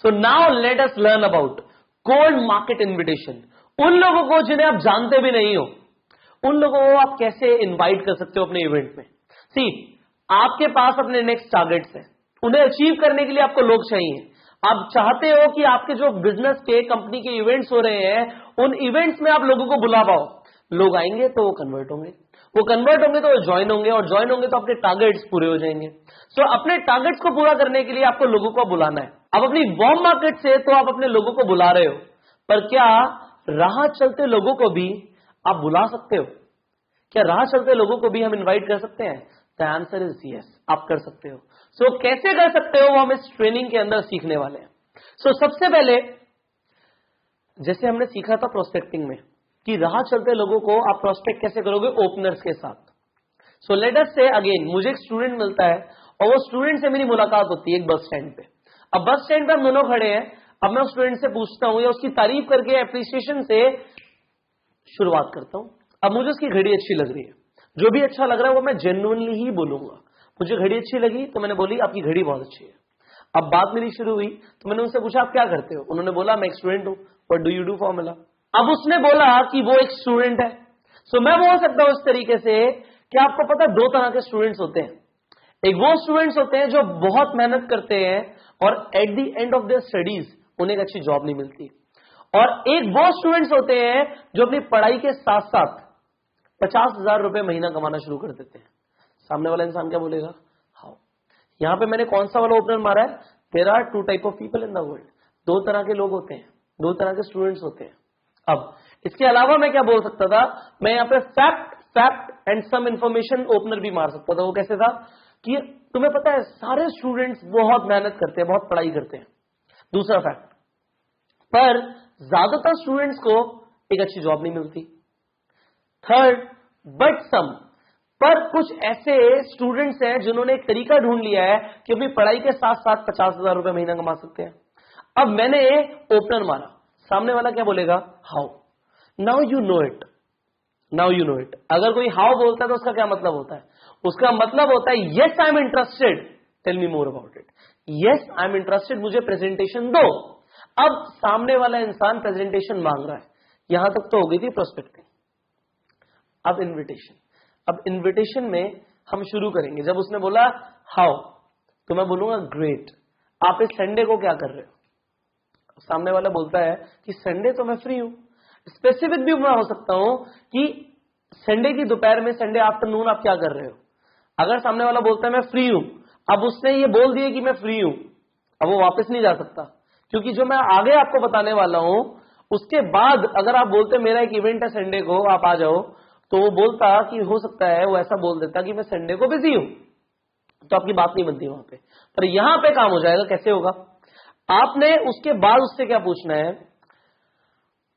So now let us learn about cold market invitation. उन लोगों को जिन्हें आप जानते भी नहीं हो, उन लोगों को आप कैसे इनवाइट कर सकते हो अपने इवेंट में। सी, आपके पास अपने नेक्स्ट टारगेट्स हैं, उन्हें अचीव करने के लिए आपको लोग चाहिए। आप चाहते हो कि आपके जो बिजनेस के कंपनी के इवेंट्स हो रहे हैं, उन इवेंट्स में आप लोगों को बुला पाओ। लोग आएंगे तो वो कन्वर्ट होंगे, वो कन्वर्ट होंगे तो वो ज्वाइन होंगे, और ज्वाइन होंगे तो अपने टारगेट्स पूरे हो जाएंगे। सो अपने टारगेट्स को पूरा करने के लिए आपको लोगों को बुलाना है। अब अपनी वार्म मार्केट से तो आप अपने लोगों को बुला रहे हो, पर क्या राह चलते लोगों को भी आप बुला सकते हो? क्या राह चलते लोगों को भी हम इनवाइट कर सकते हैं? द आंसर इज यस, आप कर सकते हो। सो कैसे कर सकते हो वो हम इस ट्रेनिंग के अंदर सीखने वाले हैं। सो सबसे पहले, जैसे हमने सीखा था प्रोस्पेक्टिंग में कि राह चलते लोगों को आप प्रोस्पेक्ट कैसे करोगे, ओपनर्स के साथ। सो लेट अस से अगेन, मुझे एक स्टूडेंट मिलता है और वो स्टूडेंट से मेरी मुलाकात होती है एक बस स्टैंड पे। अब बस स्टैंड पे हम दोनों खड़े हैं। अब मैं उस स्टूडेंट से पूछता हूं या उसकी तारीफ करके एप्रिसिएशन से शुरुआत करता हूं। अब मुझे उसकी घड़ी अच्छी लग रही है, जो भी अच्छा लग रहा है वो मैं जेन्युइनली ही बोलूंगा। मुझे घड़ी अच्छी लगी तो मैंने बोली आपकी घड़ी बहुत अच्छी है। अब बात मेरी शुरू हुई तो मैंने उनसे पूछा आप क्या करते हो? उन्होंने बोला मैं एक स्टूडेंट हूं। What do you do formula. अब उसने बोला कि वो एक स्टूडेंट है। सो मैं बोल सकता हूं इस तरीके से कि आपको पता दो तरह के स्टूडेंट्स होते हैं। एक वो स्टूडेंट्स होते हैं जो बहुत मेहनत करते हैं और at the end of their studies उन्हें एक अच्छी जॉब नहीं मिलती, और एक वो स्टूडेंट्स होते हैं जो अपनी पढ़ाई के साथ साथ 50,000 रुपए महीना कमाना शुरू कर देते हैं। सामने वाला इंसान क्या बोलेगा? हाउ। यहां पे मैंने कौन सा वाला ओपनर मारा है? There are two type of people in the world. दो तरह के लोग होते हैं, दो तरह के स्टूडेंट्स होते हैं। अब इसके अलावा मैं क्या बोल सकता था? मैं यहां पे fact and some information opener भी मार सकता था। वो कैसे था कि तुम्हें पता है सारे स्टूडेंट्स बहुत मेहनत करते हैं, बहुत पढ़ाई करते हैं। दूसरा फैक्ट, पर ज्यादातर स्टूडेंट्स को एक अच्छी जॉब नहीं मिलती। थर्ड, बट सम, पर कुछ ऐसे स्टूडेंट्स हैं जिन्होंने एक तरीका ढूंढ लिया है कि अपनी पढ़ाई के साथ साथ 50,000 रुपए महीना कमा सकते हैं। अब मैंने ओपनर मारा, सामने वाला क्या बोलेगा? How. Now you know it, now you know it. अगर कोई हाउ बोलता है तो उसका क्या मतलब होता है? उसका मतलब होता है yes I am interested, tell me more about it. Yes I am interested, मुझे प्रेजेंटेशन दो। अब सामने वाला इंसान प्रेजेंटेशन मांग रहा है। यहां तक तो हो गई थी प्रोस्पेक्टिंग। अब इन्विटेशन। अब इन्विटेशन में हम शुरू करेंगे। जब उसने बोला हाउ, तो मैं बोलूंगा ग्रेट, आप इस संडे को क्या कर रहे हो? सामने वाला बोलता है कि संडे तो मैं फ्री हूं। स्पेसिफिक भी मैं हो सकता हूं कि संडे की दोपहर में, संडे आफ्टरनून आप क्या कर रहे हो? अगर सामने वाला बोलता है मैं फ्री हूं, अब उसने ये बोल दिया कि मैं फ्री हूं, अब वो वापस नहीं जा सकता, क्योंकि जो मैं आगे आपको बताने वाला हूं उसके बाद अगर आप बोलते मेरा एक इवेंट है संडे को, आप आ जाओ, तो वो बोलता कि हो सकता है वो ऐसा बोल देता कि मैं संडे को बिजी हूं, तो आपकी बात नहीं बनती वहां पे। पर यहां पे काम हो जाएगा। कैसे होगा? आपने उसके बाद उससे क्या पूछना है?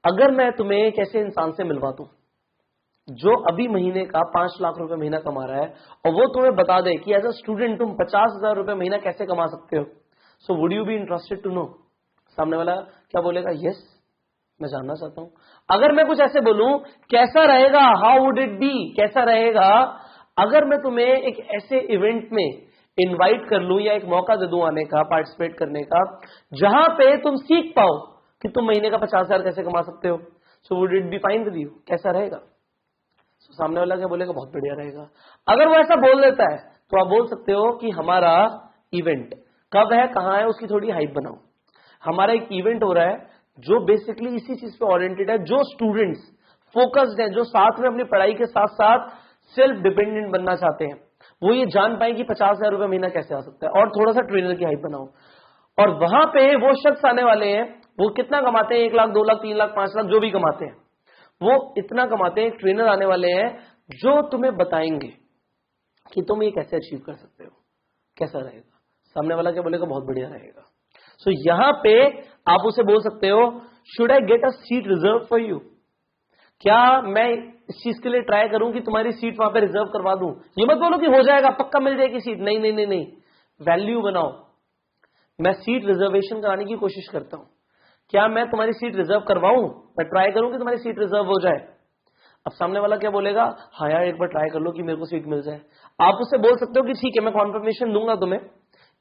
अगर मैं तुम्हें एक ऐसे इंसान से मिलवा दूं जो अभी महीने का 5 लाख रुपए महीना कमा रहा है, और वो तुम्हें बता दे कि एज अ स्टूडेंट तुम 50,000 रुपए महीना कैसे कमा सकते हो, so would you be interested to know? सामने वाला क्या बोलेगा? यस, मैं जानना चाहता हूं। अगर मैं कुछ ऐसे बोलूं, कैसा रहेगा, हाउ वुड इट बी, कैसा रहेगा अगर मैं तुम्हें एक ऐसे इवेंट में इनवाइट कर लूं या एक मौका दे दूं आने का, पार्टिसिपेट करने का, जहां पे तुम सीख पाओ कि तुम महीने का 50,000 कैसे कमा सकते हो, so would it be fine with you? कैसा रहेगा? so, सामने वाला क्या बोलेगा? बहुत बढ़िया रहेगा। अगर वो ऐसा बोल देता है तो आप बोल सकते हो कि हमारा इवेंट कब है, कहां है, उसकी थोड़ी हाइप बनाओ। हमारा एक इवेंट हो रहा है जो बेसिकली इसी चीज पे ओरिएंटेड है, जो स्टूडेंट्स फोकस्ड हैं, जो साथ में अपनी पढ़ाई के साथ साथ सेल्फ डिपेंडेंट बनना चाहते हैं, वो ये जान पाए कि 50,000 रुपए महीना कैसे आ सकता है, और थोड़ा सा ट्रेनर की हाइप बनाओ। और वहां पे वो शख्स आने वाले हैं, वो कितना कमाते हैं? 1 लाख, 2 लाख, 3 लाख, 5 लाख, जो भी कमाते हैं वो इतना कमाते हैं। एक ट्रेनर आने वाले हैं जो तुम्हें बताएंगे कि तुम ये कैसे अचीव कर सकते हो, कैसा रहेगा। सामने वाला क्या बोलेगा? बहुत बढ़िया रहेगा। सो यहां पे आप उसे बोल सकते हो, should I get a seat reserve for you? क्या मैं इस चीज के लिए ट्राई करूं कि तुम्हारी सीट वहां पे रिजर्व करवा दूं? ये मत बोलो कि हो जाएगा, पक्का मिल जाएगी सीट। नहीं नहीं नहीं नहीं, वैल्यू बनाओ। मैं सीट रिजर्वेशन कराने की कोशिश करता हूं। क्या मैं तुम्हारी सीट रिजर्व करवाऊं? मैं ट्राई करूं कि तुम्हारी सीट रिजर्व हो जाए। अब सामने वाला क्या बोलेगा? हाँ यार, एक बार ट्राई कर लो कि मेरे को सीट मिल जाए। आप उससे बोल सकते हो कि ठीक है, मैं कॉन्फर्मेशन दूंगा तुम्हें,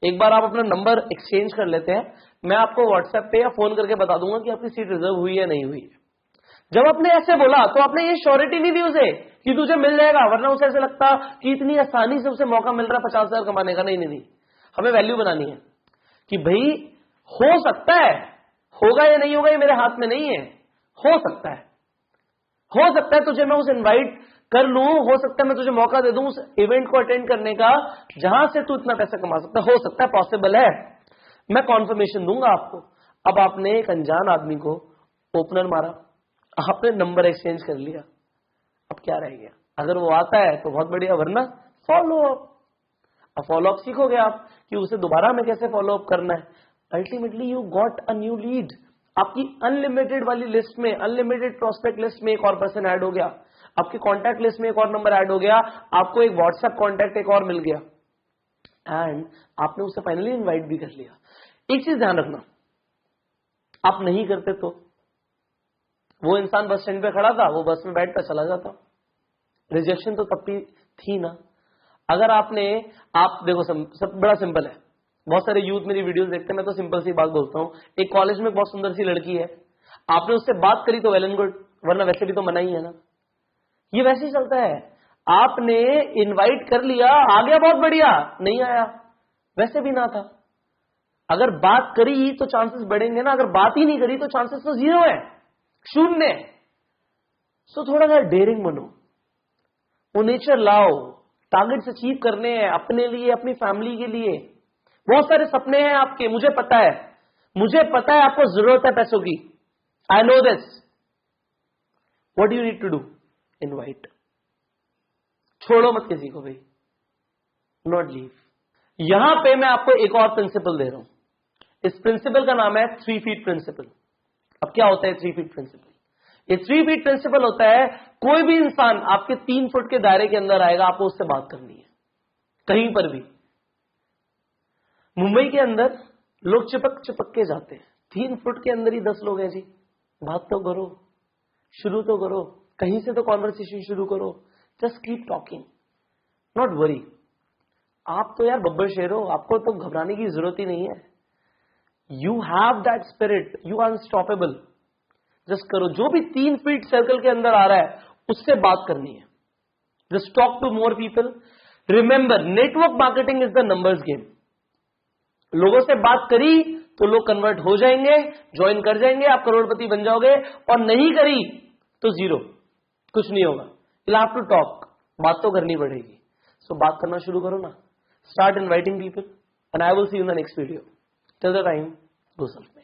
एक बार आप अपना नंबर एक्सचेंज कर लेते हैं, मैं आपको व्हाट्सएप पे या फोन करके बता दूंगा कि आपकी सीट रिजर्व हुई है नहीं हुई है। जब आपने ऐसे बोला तो आपने ये श्योरिटी नहीं दी उसे कि तुझे मिल जाएगा, वरना उसे ऐसे लगता कि इतनी आसानी से उसे मौका मिल रहा है 50,000 कमाने का। नहीं नहीं नहीं, हमें वैल्यू बनानी है कि भाई हो सकता है, होगा या नहीं होगा ये मेरे हाथ में नहीं है, हो सकता है, हो सकता है तुझे मैं उसे इनवाइट कर लूं, हो सकता है मैं तुझे मौका दे दूं उस इवेंट को अटेंड करने का जहां से तू इतना पैसा कमा सकता है, हो सकता है, पॉसिबल है, मैं कॉन्फर्मेशन दूंगा आपको। अब आपने एक अनजान आदमी को ओपनर मारा, आपने नंबर एक्सचेंज कर लिया, अब क्या रह गया? अगर वो आता है तो बहुत बढ़िया, वरना फॉलो अप। अब फॉलो अप सीखोगे आप कि उसे दोबारा हमें कैसे फॉलो अप करना है। Ultimately you got a new lead. आपकी अनलिमिटेड वाली लिस्ट में, अनलिमिटेड प्रोस्पेक्ट लिस्ट में एक और पर्सन ऐड हो गया, आपकी कॉन्टैक्ट लिस्ट में एक और नंबर ऐड हो गया, आपको एक व्हाट्सएप कॉन्टैक्ट एक और मिल गया, एंड आपने उसे फाइनली इनवाइट भी कर लिया। एक चीज ध्यान रखना, आप नहीं करते तो वो इंसान बस स्टैंड पे खड़ा था, वो बस में बैठता चला जाता, रिजेक्शन तो तब भी थी ना। अगर आपने, आप देखो सब बड़ा सिंपल है, बहुत सारे यूथ मेरी वीडियोस देखते हैं, मैं तो सिंपल सी बात बोलता हूं। एक कॉलेज में बहुत सुंदर सी लड़की है, आपने उससे बात करी तो वेल एंड गुड, वरना वैसे भी तो मना ही है ना। ये वैसे ही चलता है, आपने इनवाइट कर लिया, आ गया बहुत बढ़िया, नहीं आया वैसे भी ना था। अगर बात करी तो चांसेस बढ़ेंगे ना, अगर बात ही नहीं करी तो चांसेस तो जीरो है, शून्य। सो थोड़ा सा डेयरिंग बनो, वो नेचर लाओ, टारगेट्स अचीव करने हैं अपने लिए, अपनी फैमिली के लिए। बहुत सारे सपने हैं आपके, मुझे पता है, मुझे पता है आपको जरूरत है पैसों की, I know this. What you need to do? Invite. छोड़ो मत किसी को भाई, नॉट लीव। यहां पे मैं आपको एक और प्रिंसिपल दे रहा हूं, इस प्रिंसिपल का नाम है 3 फीट प्रिंसिपल। अब क्या होता है 3 फीट प्रिंसिपल? ये 3 फीट प्रिंसिपल होता है, कोई भी इंसान आपके 3 फुट के दायरे के अंदर आएगा, आपको उससे बात करनी है, कहीं पर भी। मुंबई के अंदर लोग चिपक चिपक के जाते हैं, 3 फुट के अंदर ही 10 लोग हैं जी, बात तो करो, शुरू तो करो, कहीं से तो कॉन्वर्सेशन शुरू करो, just keep talking, not worry. आप तो यार बब्बर शेर हो, आपको तो घबराने की जरूरत ही नहीं है। You have that spirit, you are unstoppable. Just करो, जो भी 3 फीट सर्कल के अंदर आ रहा है उससे बात करनी है। Just talk to more people. Remember, network marketing is the numbers game. लोगों से बात करी तो लोग कन्वर्ट हो जाएंगे, ज्वाइन कर जाएंगे, आप करोड़पति बन जाओगे, और नहीं करी तो जीरो, कुछ नहीं होगा। यू हैव टू टॉक, बात तो करनी पड़ेगी। सो बात करना शुरू करो ना, start inviting people, and I will see you in the next video. Till the time, go self.